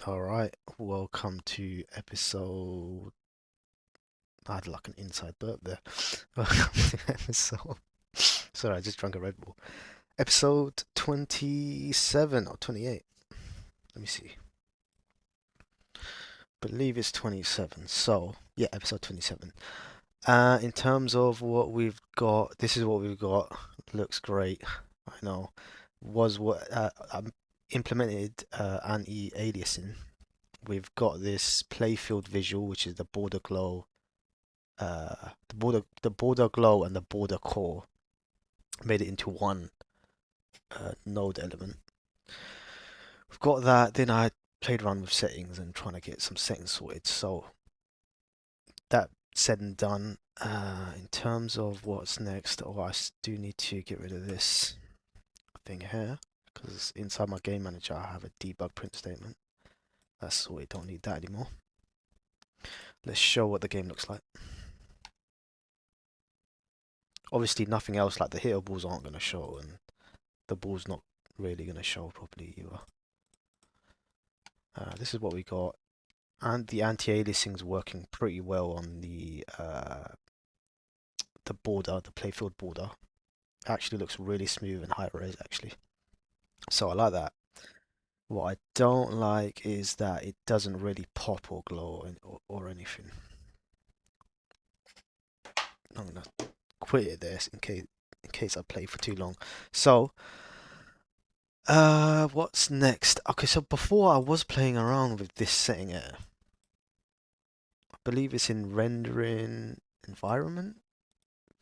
All right, welcome to episode. I had like an inside burp there. Welcome to episode. Sorry, I just drank a Red Bull. Episode 27 or 28. Let me see. Believe it's 27. So, yeah, episode 27. In terms of what we've got, this is what we've got. Looks great. I know. Was what I implemented anti-aliasing. We've got this Playfield visual, which is the border glow the border glow and the border core made it into one node element. We've got that. Then I played around with settings and trying to get some settings sorted. So that said and done. In terms of what's next, I do need to get rid of this thing here because inside my game manager I have a debug print statement. That's sorted. Don't need that anymore. Let's show what the game looks like. Obviously, nothing else like the hitter balls aren't going to show, and the ball's not really going to show properly either. This is what we got, and the anti-aliasing is working pretty well on the border, the playfield border. Actually looks really smooth and high res actually, so I like that. What I don't like is that it doesn't really pop or glow or anything. I'm gonna quit it there in case I play for too long. So what's next? Okay, so before I was playing around with this setting here. I believe it's in rendering environment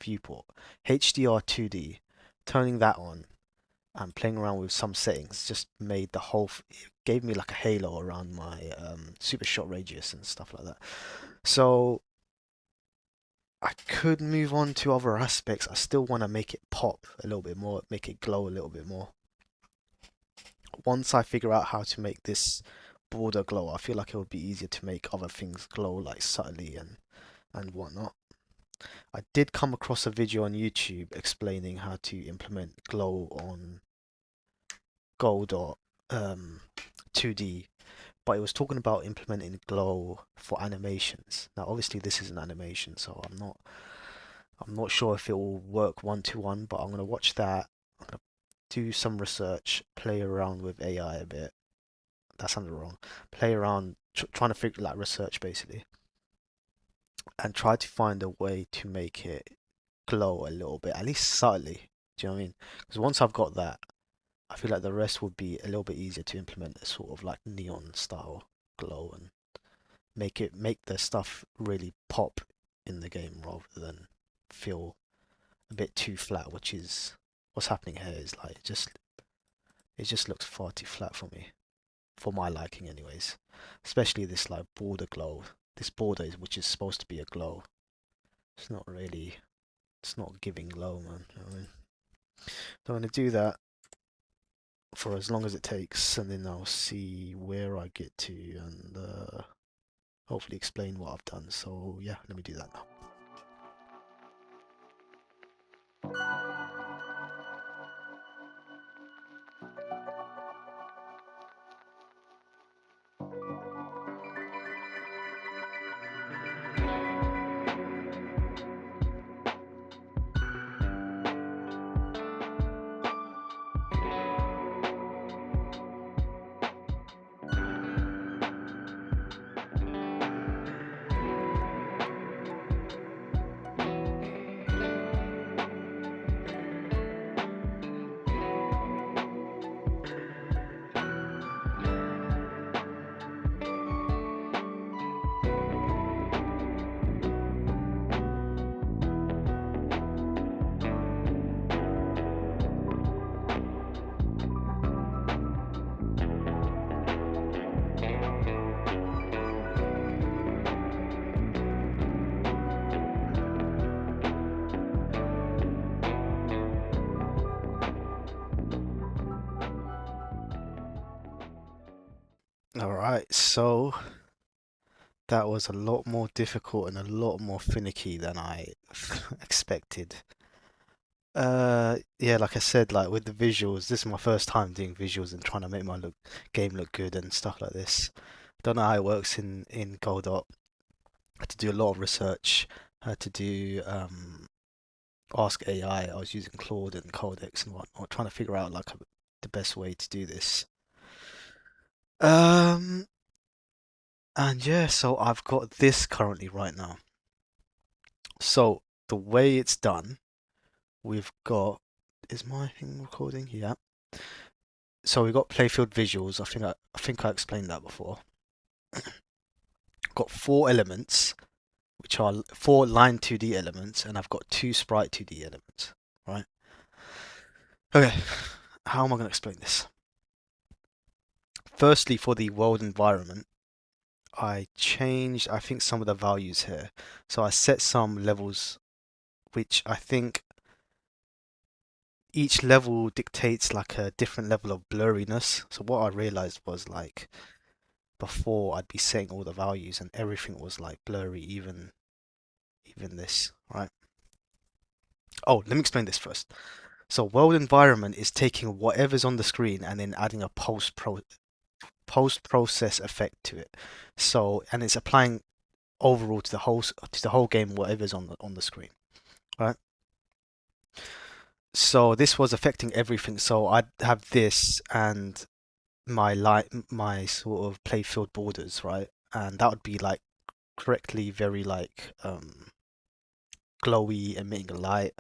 viewport HDR 2D. Turning that on and playing around with some settings just made the whole it gave me like a halo around my super shot radius and stuff like that. So I could move on to other aspects. I still want to make it pop a little bit more, make it glow a little bit more. Once I figure out how to make this border glow, I feel like it would be easier to make other things glow like subtly and whatnot. I did come across a video on YouTube explaining how to implement glow on Godot 2D, but it was talking about implementing glow for animations. Now, obviously, this is an animation, so I'm not sure if it will work one to one, but I'm gonna watch that. I'm gonna do some research, play around with AI a bit. That sounded wrong. Play around, trying to figure like research basically, and try to find a way to make it glow a little bit, at least subtly. Do you know what I mean? Because once I've got that, I feel like the rest would be a little bit easier to implement a sort of like neon style glow and make the stuff really pop in the game rather than feel a bit too flat, which is what's happening here is like it just looks far too flat for me, for my liking anyways. Especially this like border glow. This border is which is supposed to be a glow. It's not really it's not giving glow, man. You know what I mean? So I'm gonna do that for as long as it takes, and then I'll see where I get to and hopefully explain what I've done. So yeah, let me do that now. All right, so that was a lot more difficult and a lot more finicky than I expected. Yeah, like I said, like with the visuals, this is my first time doing visuals and trying to make my game look good and stuff like this. Don't know how it works in Godot. Had to do a lot of research. Had to do ask AI. I was using Claude and Codex and whatnot, trying to figure out like the best way to do this. Um, and yeah, so I've got this currently right now. So the way it's done, we've got, is my thing recording? Yeah. So we've got Playfield visuals. I think I explained that before. Got four elements, which are four line 2D elements, and I've got two sprite 2D elements. Right? Okay. How am I going to explain this? Firstly, for the world environment, I changed, I think, some of the values here. So I set some levels, which I think each level dictates like a different level of blurriness. So what I realized was like before I'd be setting all the values and everything was like blurry, even this, right? Oh, let me explain this first. So world environment is taking whatever's on the screen and then adding a post process effect to it. So and it's applying overall to the whole game whatever's on the screen, right? So this was affecting everything. So I'd have this and my sort of playfield borders, right? And that would be like correctly very like glowy, emitting a light.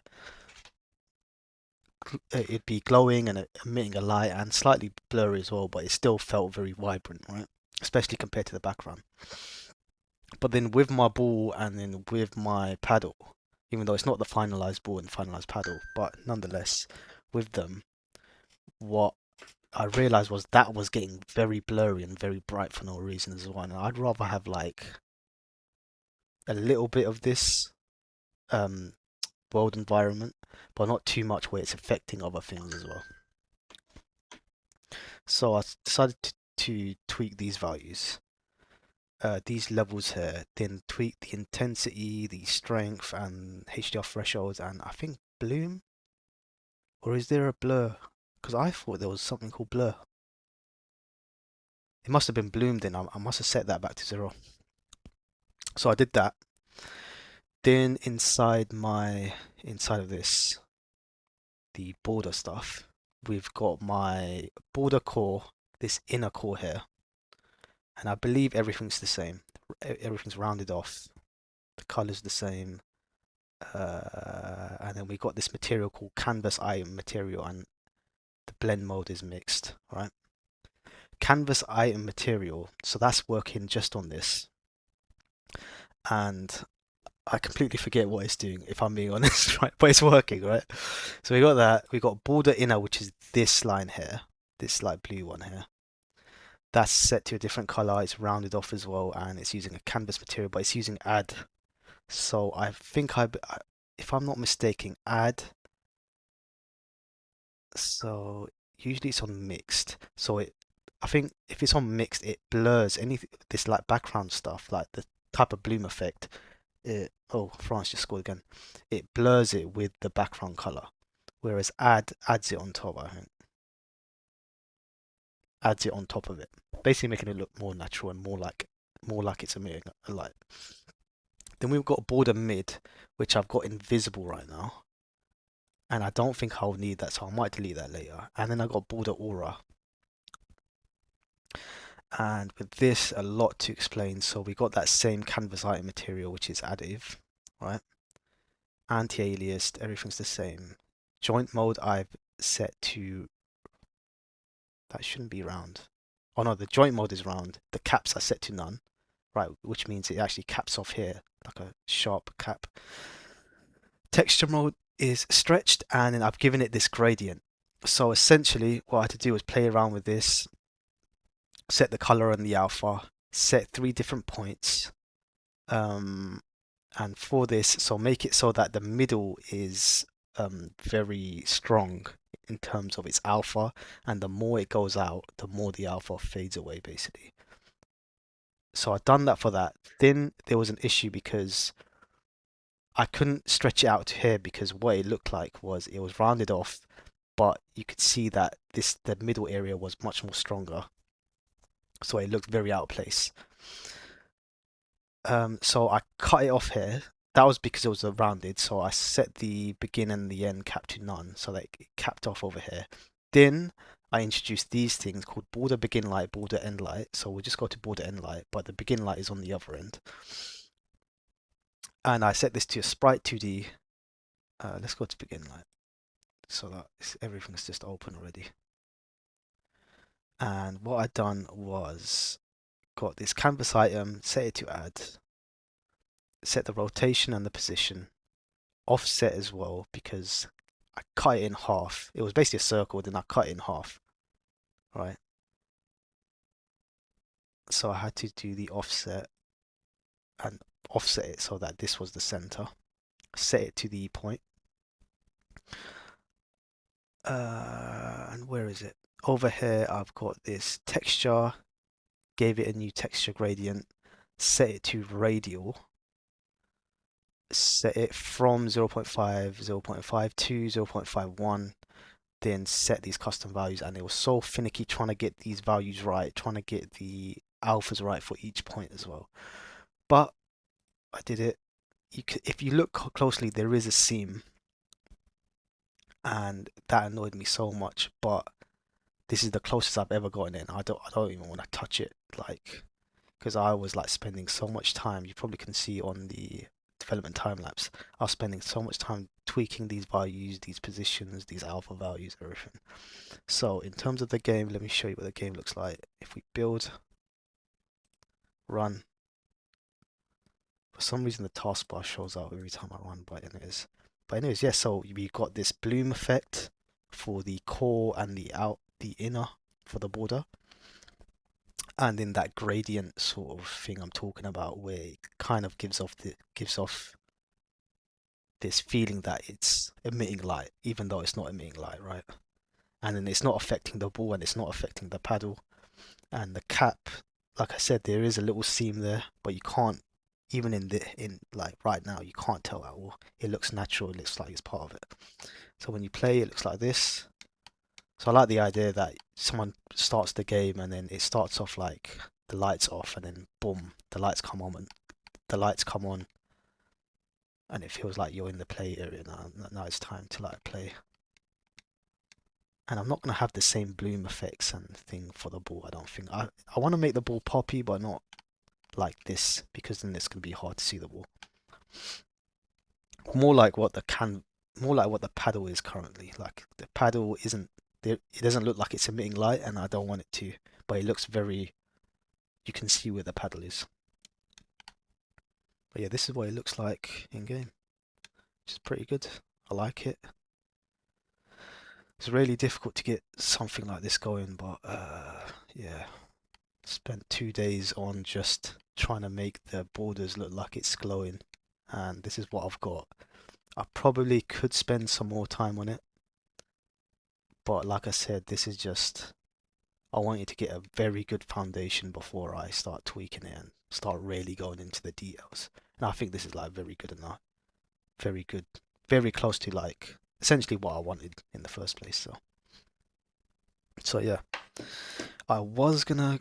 It'd be glowing and emitting a light and slightly blurry as well, but it still felt very vibrant, right? Especially compared to the background. But then with my ball and then with my paddle, even though it's not the finalized ball and finalized paddle, but nonetheless, with them, what I realized was that was getting very blurry and very bright for no reason as well. And I'd rather have like a little bit of this um, world environment, but not too much where it's affecting other things as well. So I decided to tweak these values, these levels here, then tweak the intensity, the strength, and HDR thresholds, and I think bloom, or is there a blur? Because I thought there was something called blur. It must have been bloom then. I must have set that back to 0. So I did that. Then inside of this, the border stuff, we've got my border core, this inner core here, and I believe everything's the same. Everything's rounded off. The color's the same. And then we got this material called canvas item material, and the blend mode is mixed, right? Canvas item material, so that's working just on this, and I completely forget what it's doing if I'm being honest, right? But it's working, right? So we got that. We got border inner, which is this line here, this light blue one here. That's set to a different color. It's rounded off as well, and it's using a canvas material, but it's using add. So I think if I'm not mistaken, add. So usually it's on mixed. I think if it's on mixed, it blurs any this like background stuff, like the type of bloom effect. Oh, France just scored again. It blurs it with the background color, whereas add adds it on top. I think adds it on top of it, basically making it look more natural and more like it's emitting a light. Then we've got border mid, which I've got invisible right now, and I don't think I'll need that, so I might delete that later. And then I got border aura, and with this a lot to explain. So we got that same canvas item material, which is additive, right? Anti-aliased, everything's the same. Joint mode I've set to, that shouldn't be round. Oh no, the joint mode is round. The caps are set to none, right? Which means it actually caps off here like a sharp cap. Texture mode is stretched, and then I've given it this gradient. So essentially what I had to do was play around with this, set the color and the alpha, set 3 different points. And for this, so make it so that the middle is very strong in terms of its alpha, and the more it goes out, the more the alpha fades away, basically. So I've done that for that. Then there was an issue because I couldn't stretch it out to here because what it looked like was it was rounded off, but you could see that the middle area was much more stronger, so it looked very out of place. So I cut it off here. That was because it was a rounded, so I set the begin and the end cap to none, so that it capped off over here. Then I introduced these things called border begin light, border end light. So we'll just go to border end light, but the begin light is on the other end. And I set this to a sprite 2D. Let's go to begin light, so that everything's just open already. And what I done was got this canvas item, set it to add, set the rotation and the position, offset as well because I cut it in half. It was basically a circle, then I cut it in half, right? So I had to do the offset and offset it so that this was the center. Set it to the point. And where is it? Over here, I've got this texture, gave it a new texture gradient, set it to radial, set it from 0.5, 0.52, 0.51, then set these custom values. And it was so finicky trying to get these values right, trying to get the alphas right for each point as well. But I did it. If you look closely, there is a seam, and that annoyed me so much. But this is the closest I've ever gotten in. I don't even want to touch it, like, because I was like spending so much time. You probably can see on the development time lapse. I was spending so much time tweaking these values, these positions, these alpha values, everything. So in terms of the game, let me show you what the game looks like. If we build, run. For some reason, the taskbar shows up every time I run, but anyways, yeah. So we got this bloom effect for the core and the inner for the border, and then that gradient sort of thing I'm talking about, where it kind of gives off this feeling that it's emitting light, even though it's not emitting light, right? And then it's not affecting the ball and it's not affecting the paddle. And the cap, like I said, there is a little seam there, but you can't, even in like right now, you can't tell at all. It looks natural, it looks like it's part of it. So when you play, it looks like this. So I like the idea that someone starts the game and then it starts off like the lights off and then boom, the lights come on and it feels like you're in the play area now. Now it's time to like play. And I'm not gonna have the same bloom effects and thing for the ball. I don't think. I want to make the ball poppy, but not like this because then it's gonna be hard to see the ball. More like what more like what the paddle is currently. Like the paddle isn't there. It doesn't look like it's emitting light, and I don't want it to. But it looks very. You can see where the paddle is. But yeah, this is what it looks like in game, which is pretty good. I like it. It's really difficult to get something like this going, but yeah, spent 2 days on just trying to make the borders look like it's glowing, and this is what I've got. I probably could spend some more time on it, but like I said, this is just I want you to get a very good foundation before I start tweaking it and start really going into the details. And I think this is like very good enough, very good, very close to like essentially what I wanted in the first place. So yeah, I was gonna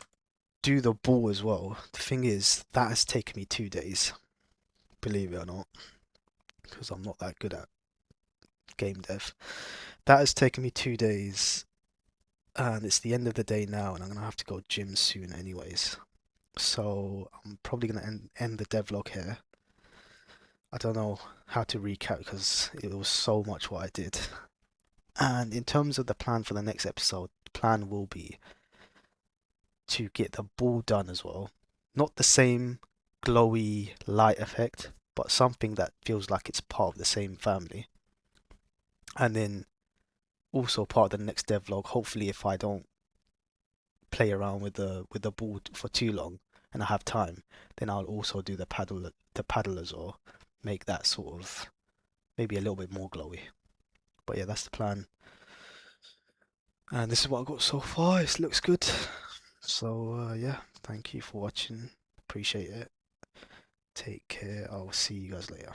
do the ball as well. The thing is, that has taken me 2 days, believe it or not, because I'm not that good at game dev. That has taken me 2 days, and it's the end of the day now, and I'm gonna have to go gym soon, anyways. So I'm probably gonna end the devlog here. I don't know how to recap because it was so much what I did. And in terms of the plan for the next episode, the plan will be to get the ball done as well. Not the same glowy light effect, but something that feels like it's part of the same family. And then also part of the next devlog, hopefully if I don't play around with the ball for too long and I have time, then I'll also do the paddle as well. Make that sort of maybe a little bit more glowy. But yeah, that's the plan. And this is what I've got so far. It looks good. So yeah, thank you for watching. Appreciate it. Take care. I'll see you guys later.